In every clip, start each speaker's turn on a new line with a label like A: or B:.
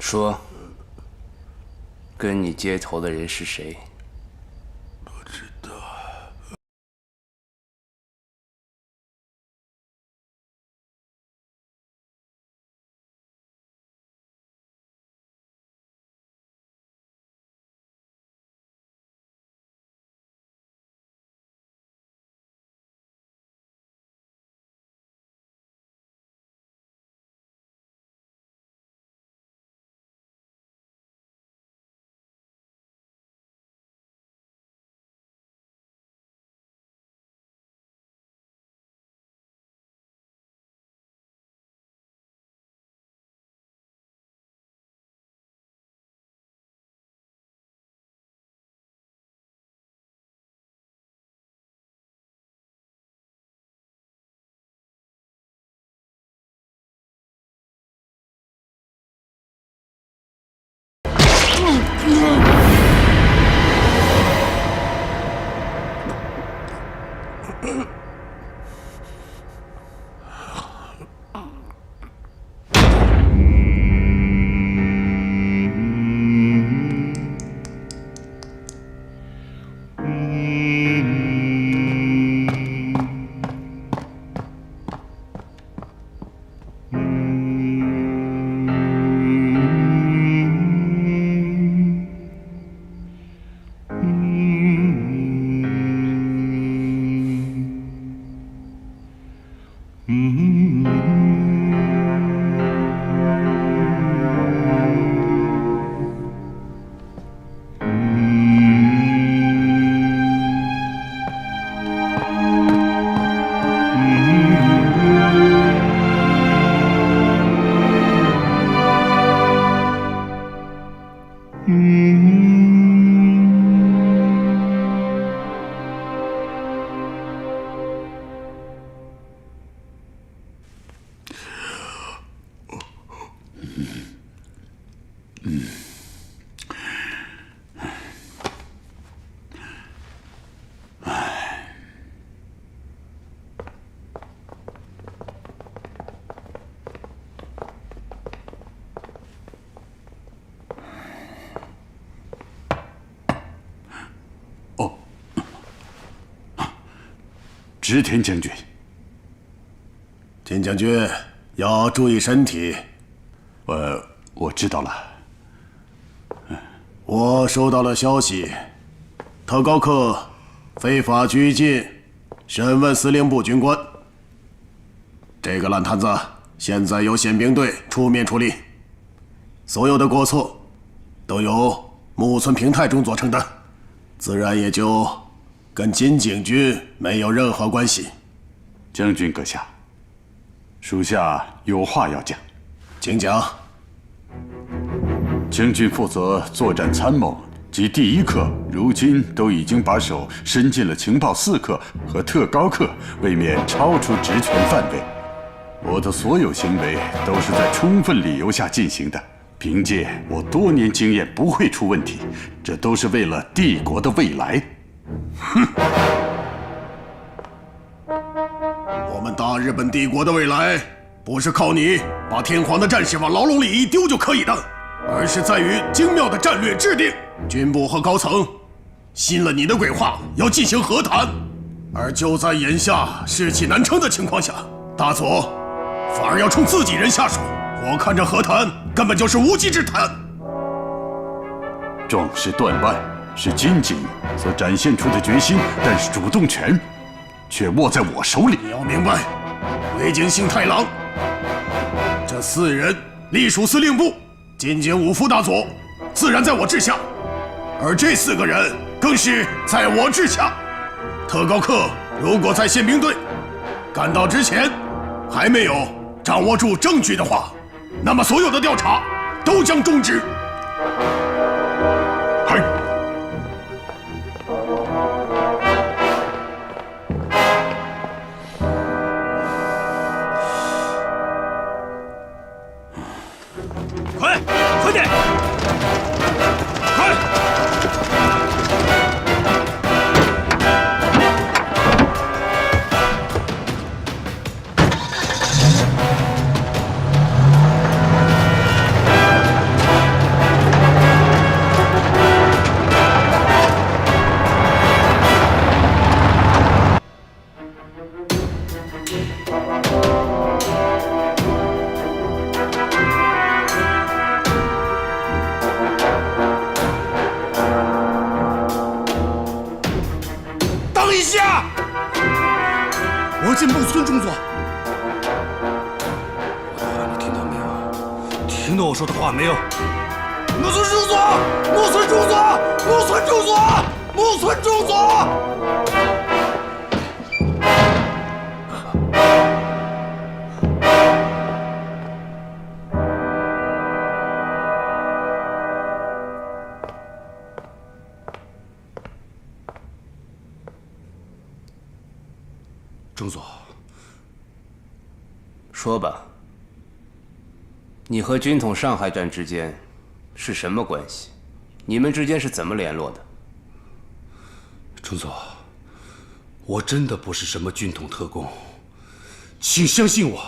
A: 说，跟你接头的人是谁？
B: 不知道。
C: 织田将军，
B: 金将军要注意身体。
C: 我知道了。
B: 我收到了消息，特高课非法拘禁、审问司令部军官。这个烂摊子现在由宪兵队出面处理，所有的过错都由木村平太中做成的，自然也就跟金警军没有任何关系。
C: 将军阁下，属下有话要讲。
B: 请讲。
C: 将军负责作战参谋及第一课，如今都已经把手伸进了情报4课和特高课，未免超出职权范围。我的所有行为都是在充分理由下进行的，凭借我多年经验不会出问题，这都是为了帝国的未来。
B: 哼！我们大日本帝国的未来，不是靠你把天皇的战士往牢笼里一丢就可以的，而是在于精妙的战略制定。军部和高层信了你的鬼话，要进行和谈，而就在眼下士气难撑的情况下，大佐反而要冲自己人下手。我看这和谈根本就是无稽之谈。
C: 壮士断腕是金井所展现出的决心，但是主动权却握在我手里。
B: 你要明白，尾井幸太郎这4人隶属司令部，金井武夫大佐自然在我治下，而这4个人更是在我治下。特高课如果在宪兵队赶到之前还没有掌握住证据的话，那么所有的调查都将终止。
D: 快点！快！听懂我说的话没有？
B: 木村中佐，木村中佐，木村中佐，木村中佐。
D: 中佐，
A: 说吧，你和军统上海站之间是什么关系？你们之间是怎么联络的？
D: 中佐，我真的不是什么军统特工，请相信我。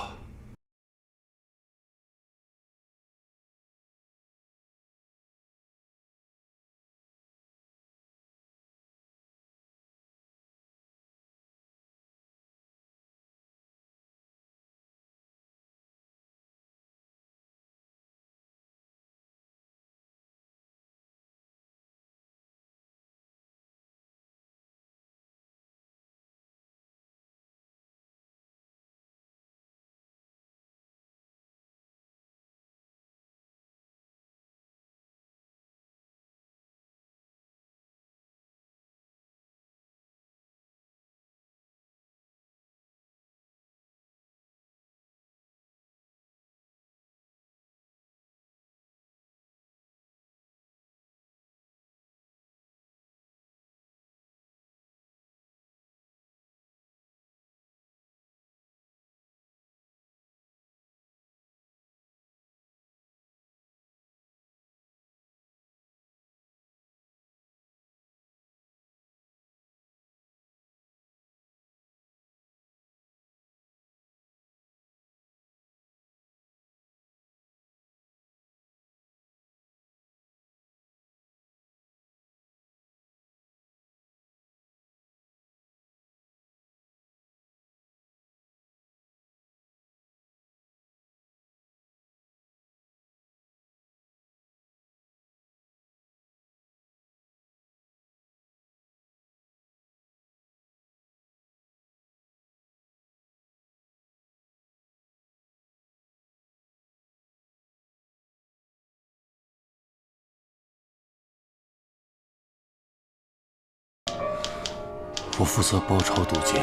D: 我负责包抄渡劫，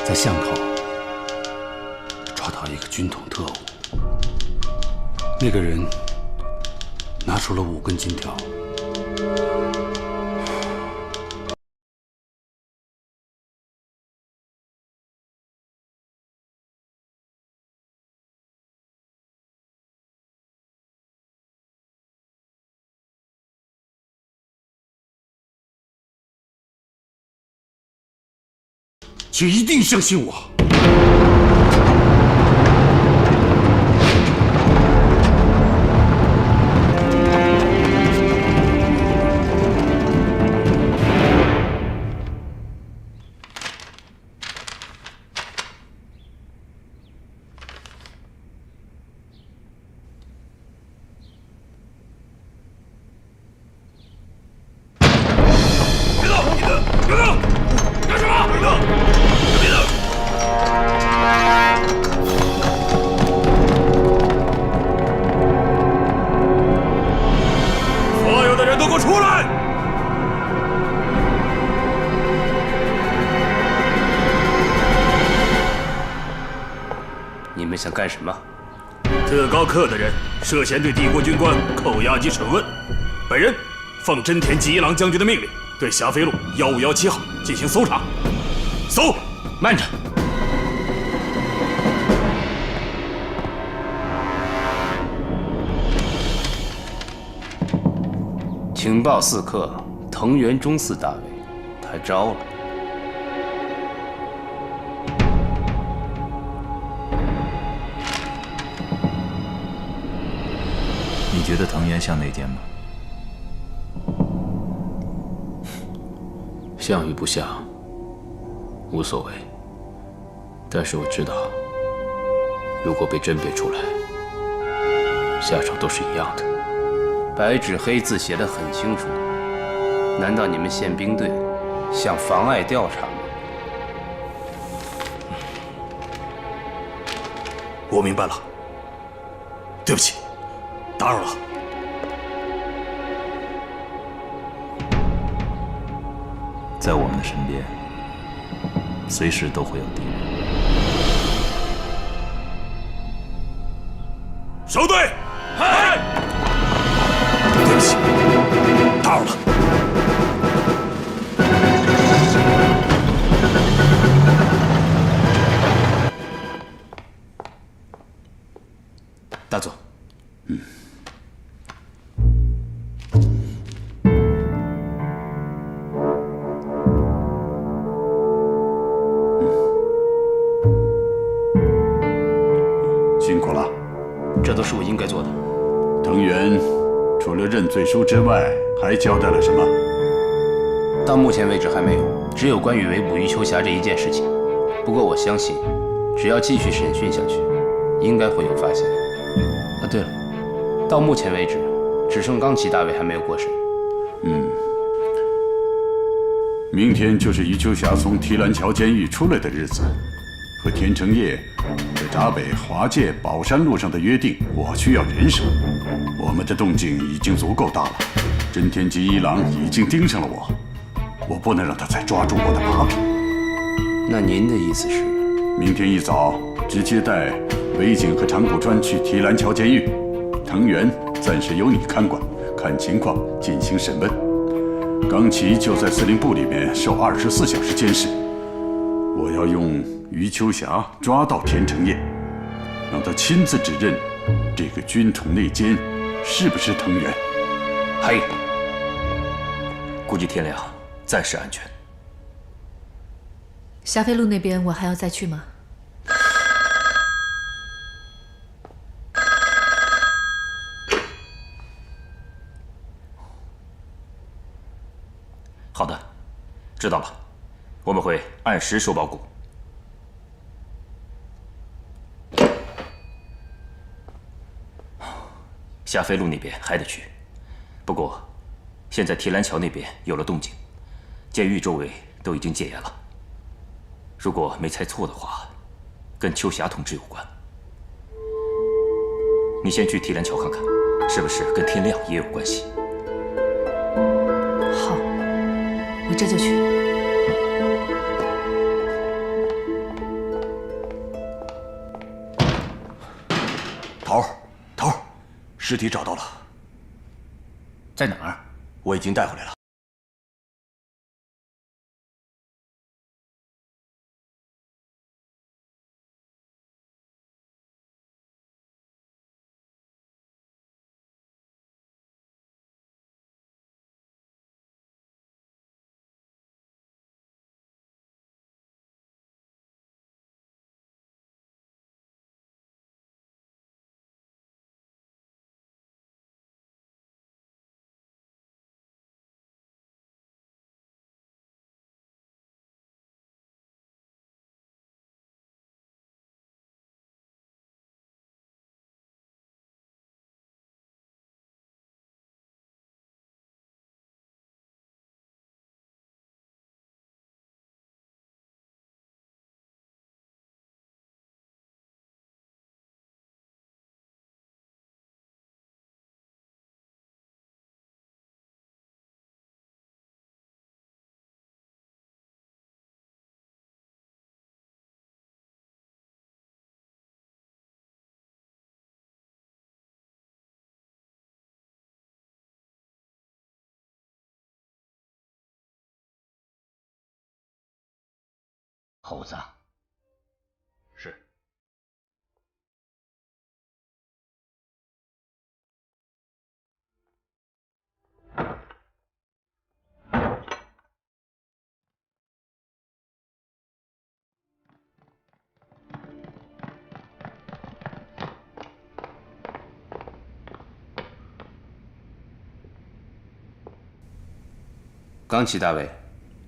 D: 在巷口抓到一个军统特务，那个人拿出了5根金条。请一定相信我。
B: 别动！别动！干什么？别动！别动！所有的人都给我出来！
A: 你们想干什么？
B: 特高课的人涉嫌对帝国军官扣押及审问，本人奉真田吉一郎将军的命令，对霞飞路1517号进行搜查。搜！
A: 慢着！情报4课，藤原忠四大尉，他招了。
E: 你觉得藤原像内奸吗？
F: 像与不像，无所谓。但是我知道，如果被甄别出来，下场都是一样的。
A: 白纸黑字写得很清楚，难道你们宪兵队想妨碍调查吗？
D: 我明白了。
B: 对不起，打扰了。
E: 在我们的身边，随时都会有敌人。
B: 收队，嗨！对不起，打扰了。
F: 大佐，
C: 辛苦了。
F: 这都是我应该做的。
C: 藤原除了认罪书之外，还交代了什么？
A: 到目前为止还没有，只有关于围捕余秋霞这一件事情。不过我相信，只要继续审讯下去，应该会有发现。啊，对了，到目前为止，只剩冈崎大尉还没有过审。
C: 明天就是余秋霞从提篮桥监狱出来的日子，和田成业在闸北华界宝山路上的约定，我需要人手。我们的动静已经足够大了，真田吉一郎已经盯上了我，我不能让他再抓住我的把柄。
A: 那您的意思是？
C: 明天一早直接带尾井和长谷川去提篮桥监狱，藤原暂时由你看管，看情况进行审问。冈崎就在司令部里面受24小时监视。我要用余秋霞抓到田成业，让他亲自指认这个军统内奸是不是藤原。
F: 还有，估计天亮暂时安全。
G: 霞飞路那边我还要再去吗？
F: 好的，知道了，我们会按时收包裹。霞飞路那边还得去，不过现在提篮桥那边有了动静，监狱周围都已经戒严了。如果没猜错的话，跟秋霞同志有关。你先去提篮桥看看，是不是跟天亮也有关系？
G: 好，我这就去。
B: 头儿，尸体找到了，
F: 在哪儿？
B: 我已经带回来了。
F: 猴子，是。
A: 冈崎大尉，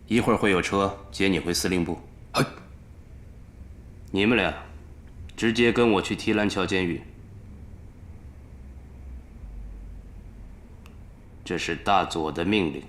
A: 一会儿会有车接你回司令部。你们俩直接跟我去提篮桥监狱，这是大佐的命令。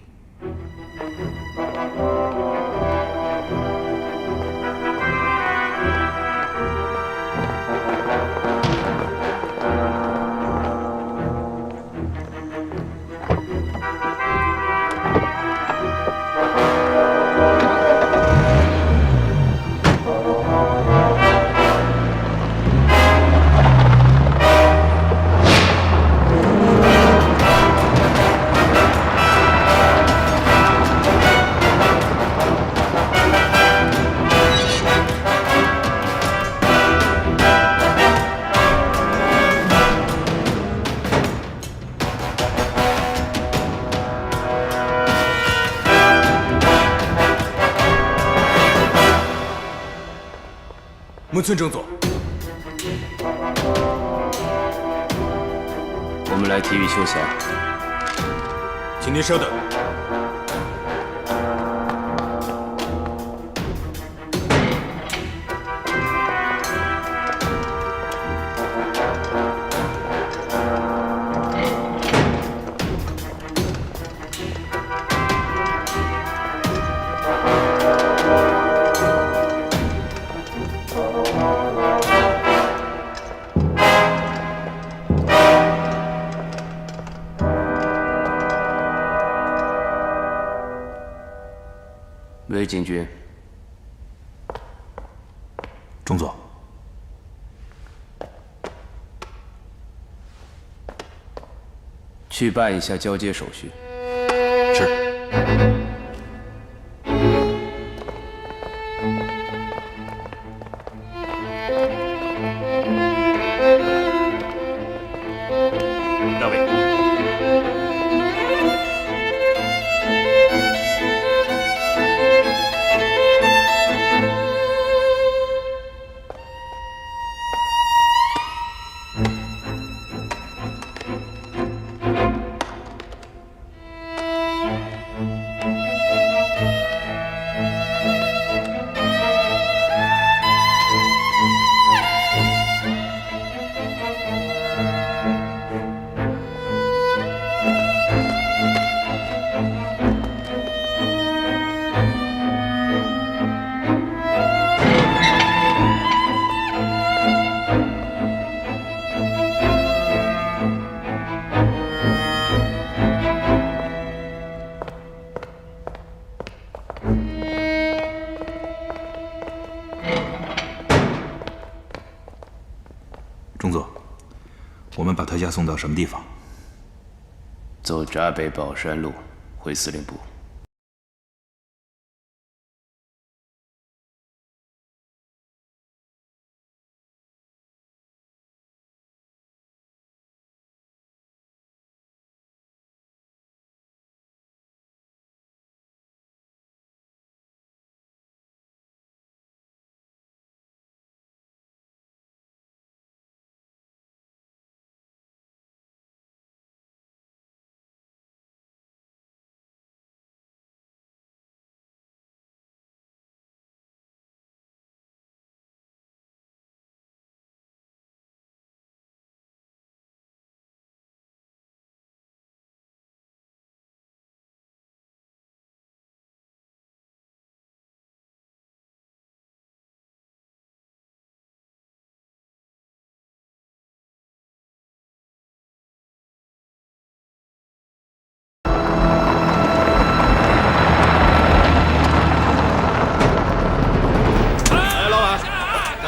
H: 木村正佐。
A: 我们来体育秋霞，
H: 请您稍等。
A: 魏景军，
E: 中佐，
A: 去办一下交接手续。
E: 是。
F: 到位。
E: 中佐，我们把他押送到什么地方？
A: 走闸北宝山路回司令部。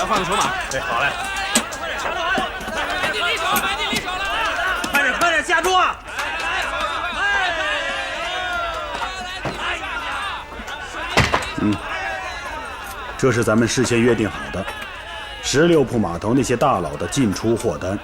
H: 换个筹码。
F: 对，好嘞。
I: 买进离手，买进离手了！
F: 快点，快点下注啊！
J: 这是咱们事先约定好的16铺码头那些大佬的进出货单。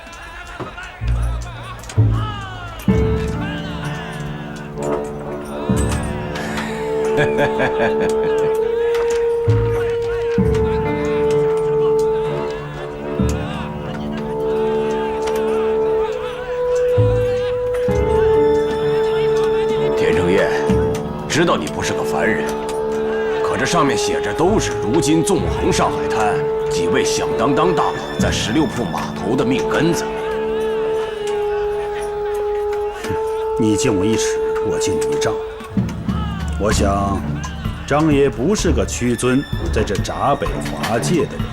B: 田正业，知道你不是个凡人，可这上面写着都是如今纵横上海滩几位响当当大佬在16铺码头的命根子。
J: 你敬我一尺，我敬你一丈。我想，张爷不是个屈尊在这闸北划界的人。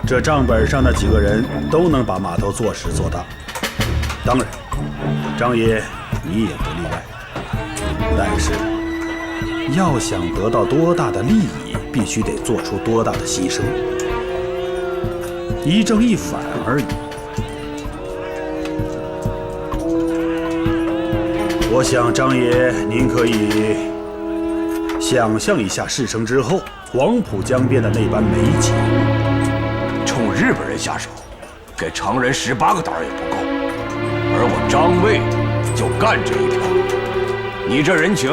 J: 这账本上的几个人都能把码头做实做大，当然，张爷你也不例外。但是，要想得到多大的利益，必须得做出多大的牺牲，一正一反而已。我想张爷您可以想象一下事成之后黄浦江边的那般美景。
B: 冲日本人下手，给常人18个胆儿也不够，而我张卫就干这一条。你这人情，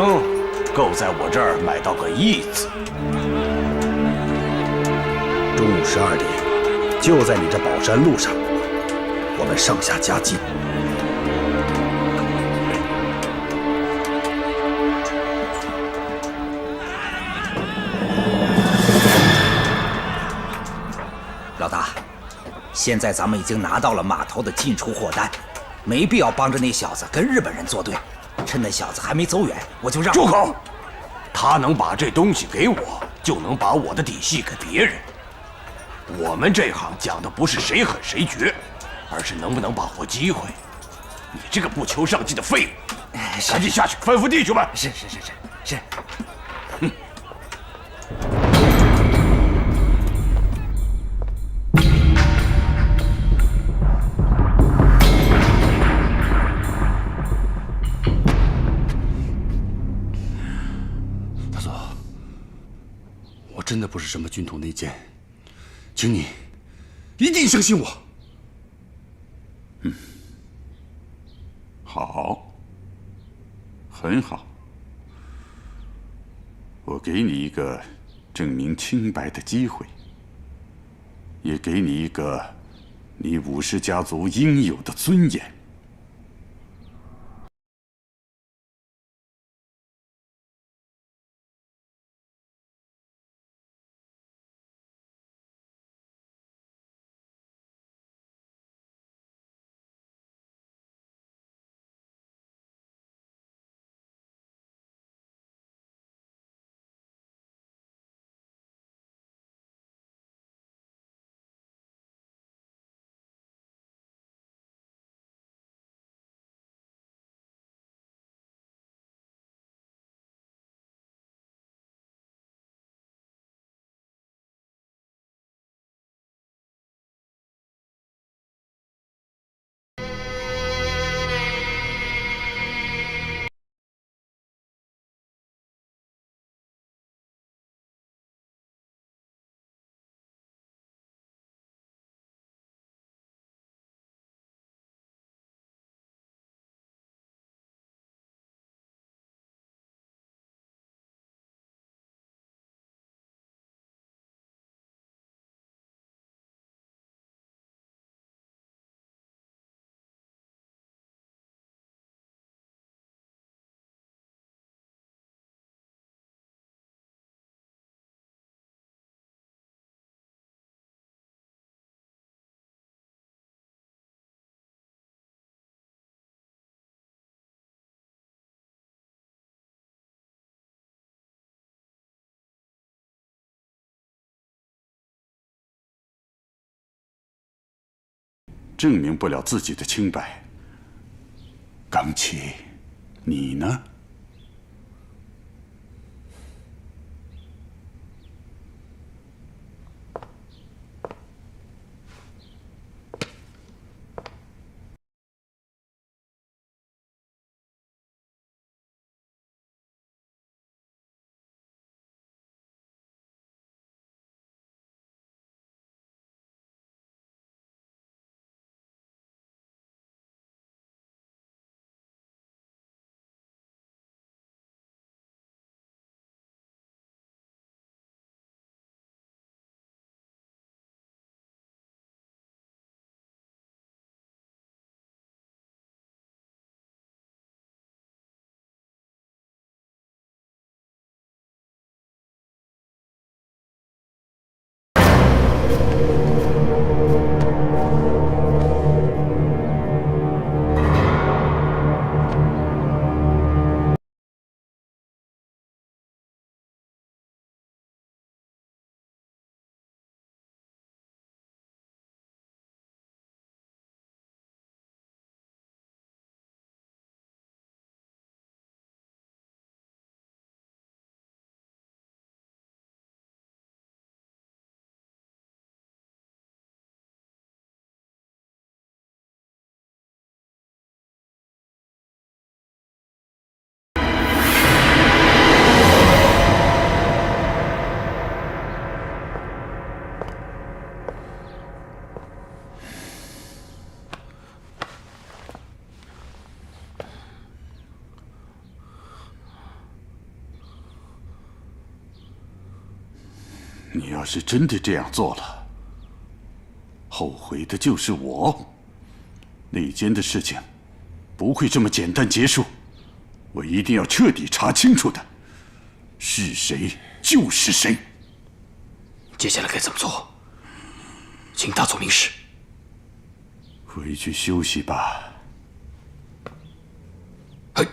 B: 够在我这儿买到个义字。
J: 中午12点，就在你这宝山路上，我们上下夹击。
K: 老大，现在咱们已经拿到了码头的进出货单，没必要帮着那小子跟日本人作对。趁那小子还没走远，我就让……
H: 住口！他能把这东西给我，就能把我的底细给别人。我们这行讲的不是谁狠谁绝，而是能不能把握机会。你这个不求上进的废物，赶紧下去吩咐弟兄们。
K: 是。哼。
D: 大佐，我真的不是什么军统内奸，请你一定相信我。
C: 好，很好，我给你一个证明清白的机会，也给你一个你武士家族应有的尊严。证明不了自己的清白。刚奇，你呢？你要是真的这样做了，后悔的就是我。内奸的事情不会这么简单结束，我一定要彻底查清楚的，是谁就是谁。
D: 接下来该怎么做？请大佐明示。
C: 回去休息吧。
D: 嘿。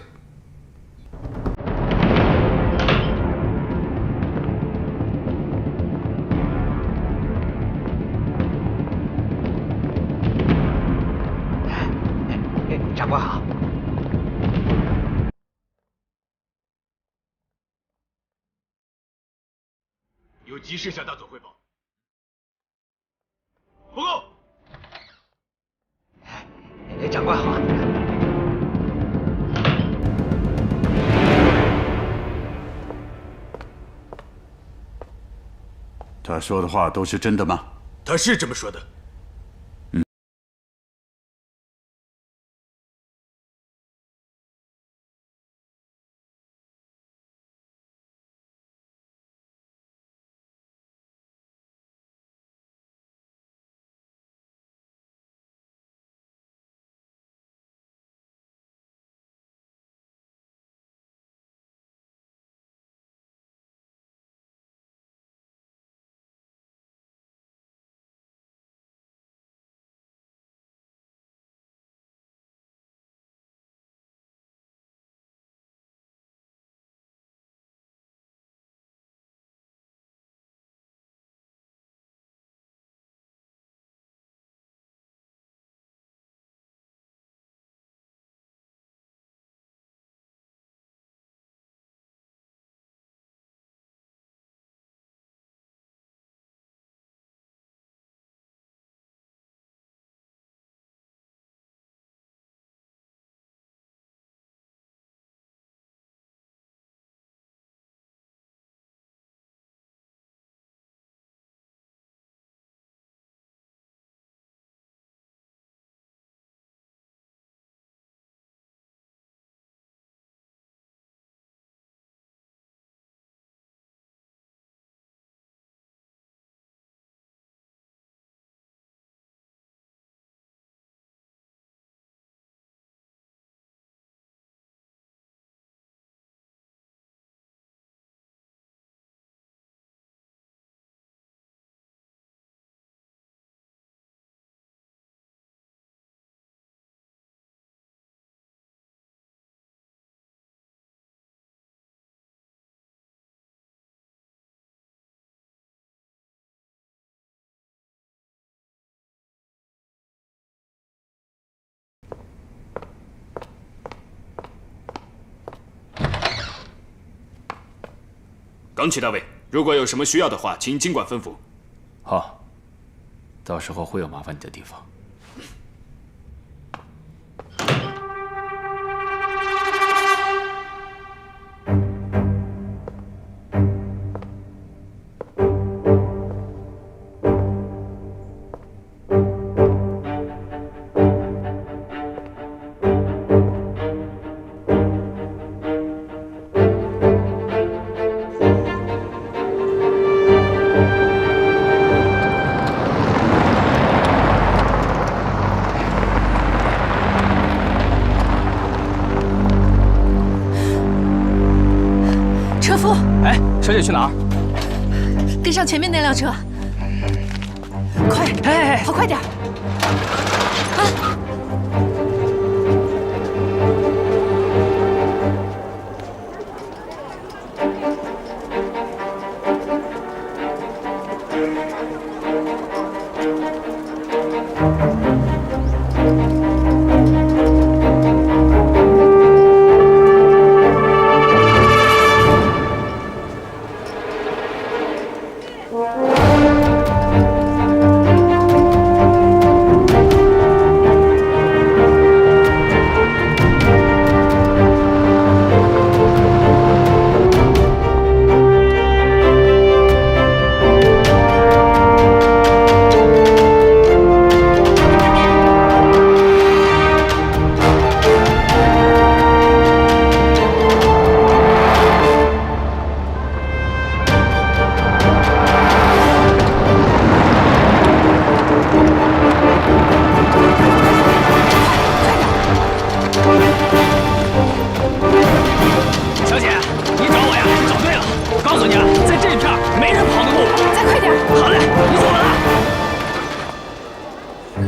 K: 长官好。
H: 有急事向大佐汇报。报告。
K: 长官好。
C: 他说的话都是真的吗？
H: 他是这么说的。
L: 冈崎大尉，如果有什么需要的话，请尽管吩咐。
A: 好，到时候会有麻烦你的地方。
I: 哎，小姐去哪儿？
G: 跟上前面那辆车，快！跑快点！啊！
K: 太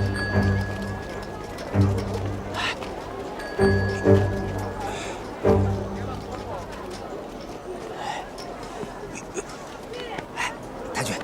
K: 君，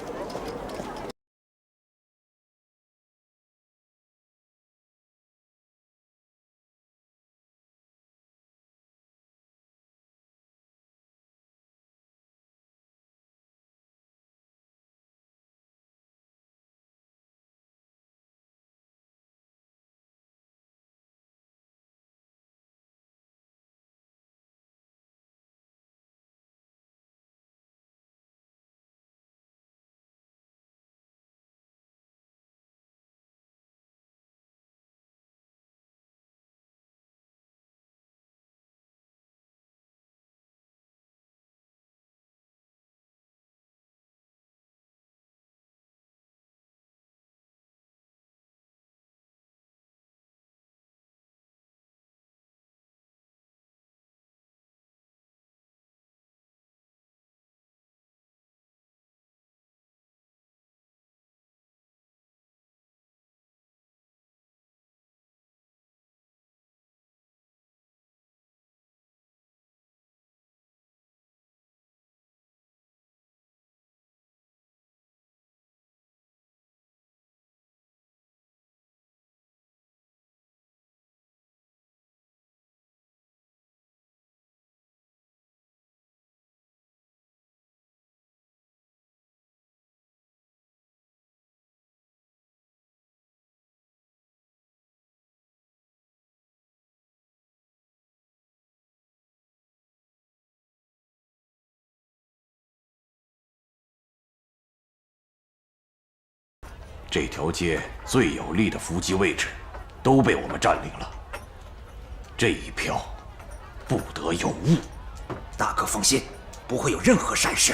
H: 这条街最有利的伏击位置都被我们占领了，这一票不得有误。
K: 大哥放心，不会有任何闪失。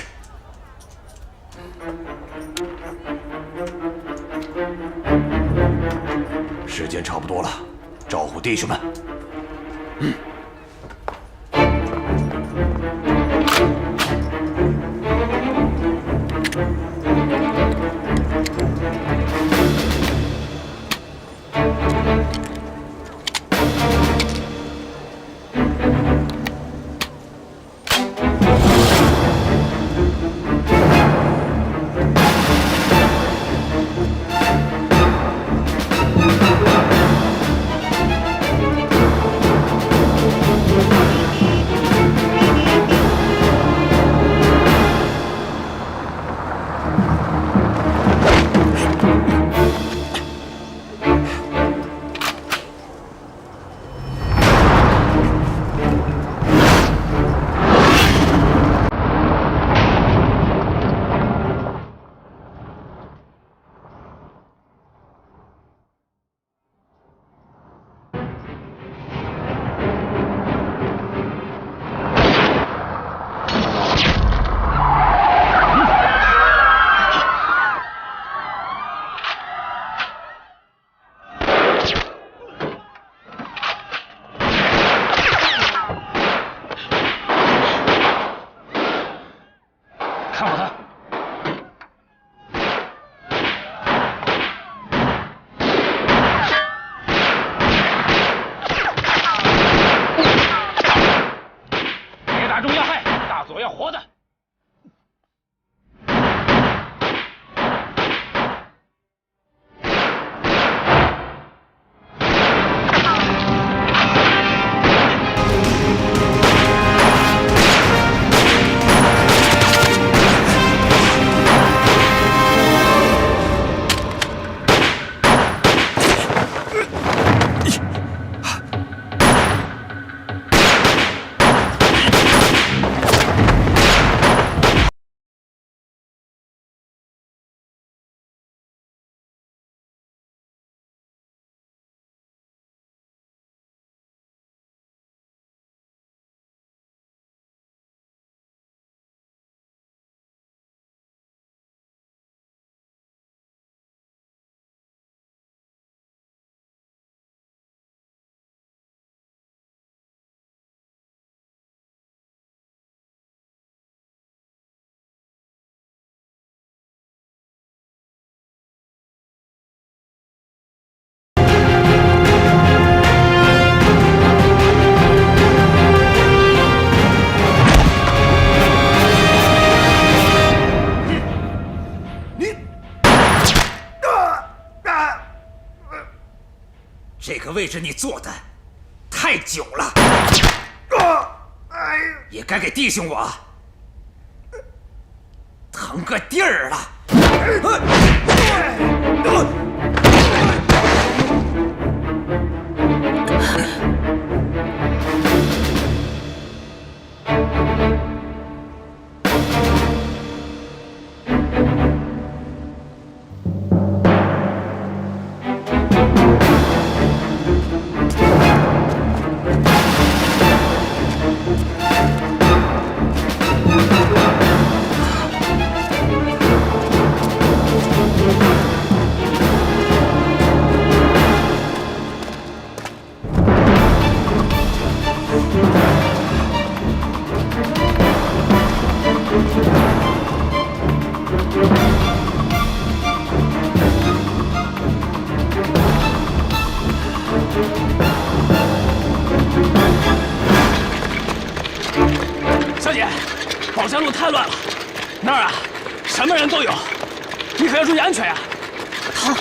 H: 时间差不多了，招呼弟兄们。
K: 这个位置你坐的太久了，也该给弟兄我腾个地儿了。
I: 小姐，宝山路太乱了，那儿啊，什么人都有，你可要注意安全呀！
G: 好。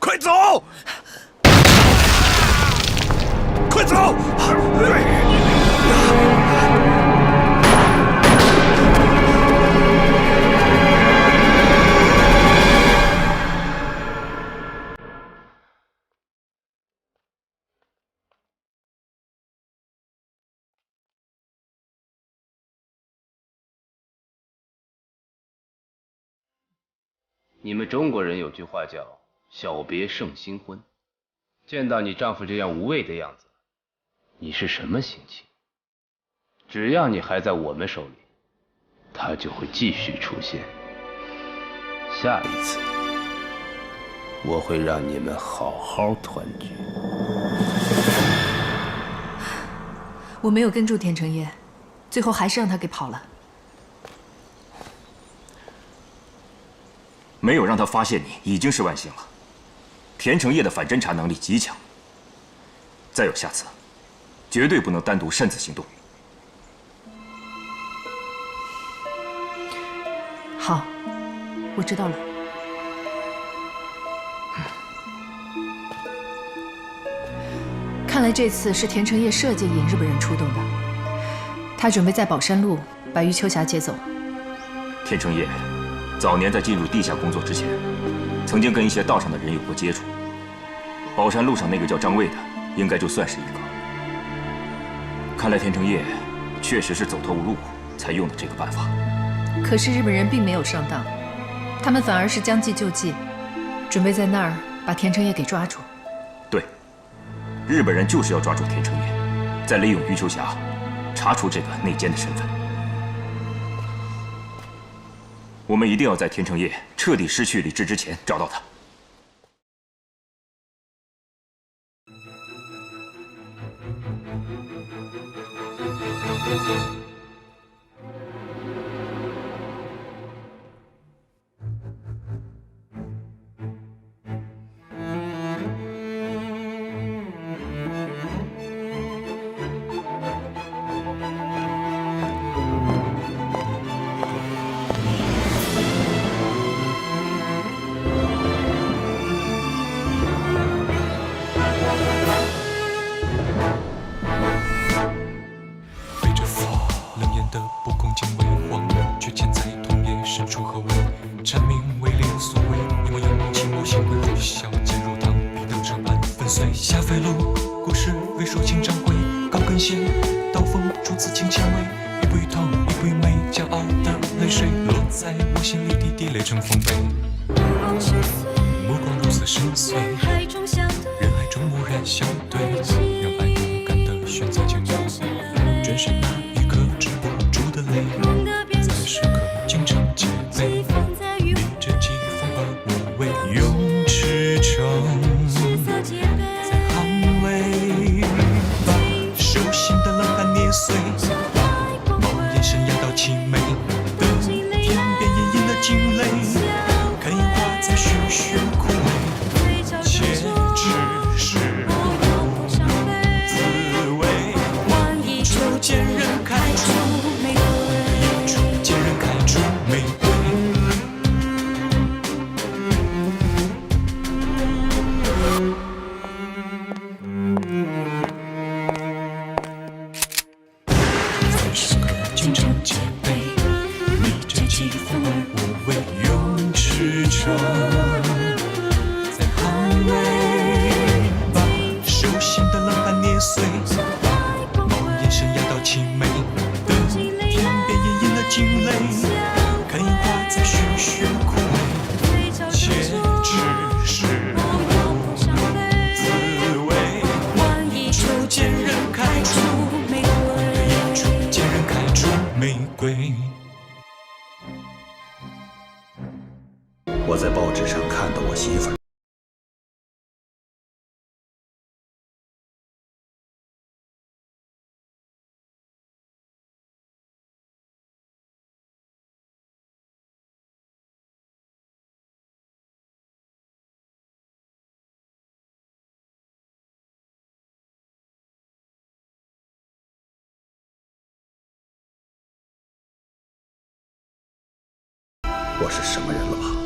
H: 快走！快走！
A: 你们中国人有句话叫“小别胜新婚”。见到你丈夫这样无畏的样子，你是什么心情？只要你还在我们手里，他就会继续出现。下一次，我会让你们好好团聚。
G: 我没有跟住田成业，最后还是让他给跑了。
F: 没有让他发现你，已经是万幸了。田成业的反侦查能力极强，再有下次，绝对不能单独擅自行动。
G: 好，我知道了。看来这次是田成业设计引日本人出动的，他准备在宝山路把余秋霞接走。
F: 田成业早年在进入地下工作之前，曾经跟一些道上的人有过接触。宝山路上那个叫张卫的，应该就算是一个。看来田成业确实是走投无路才用的这个办法。
G: 可是日本人并没有上当，他们反而是将计就计，准备在那儿把田成业给抓住。
F: 对，日本人就是要抓住田成业，再利用余秋霞查出这个内奸的身份。我们一定要在田成业彻底失去理智之前找到他。
M: 说情掌柜，高跟鞋，刀锋如此轻纤维，一步一痛，一步一美，骄傲的泪水落在我心里的滴泪成丰碑。目光如此深邃，人海中蓦然相对，让爱勇敢地选择前路，转身那一刻止不住的泪，在时刻经常戒备，逆着季风而无畏，用赤诚在捍卫，把手心的冷汗捏碎，眸眼神压到凄美的天边隐隐的惊雷，看烟花在徐徐枯萎，且只是滋味。往一处见人开出玫瑰，一处见人开出玫瑰。在时刻经常戒备，逆着季风而无畏，用赤诚在捍卫，把手心的冷汗捏碎，眸眼神压到凄美的天边隐隐的惊雷，看烟花在徐徐枯萎，且只是滋味。往一处见人开出玫瑰，一处见人开出玫瑰。
J: 我在报纸上看到我媳妇儿。我是什么人了吧？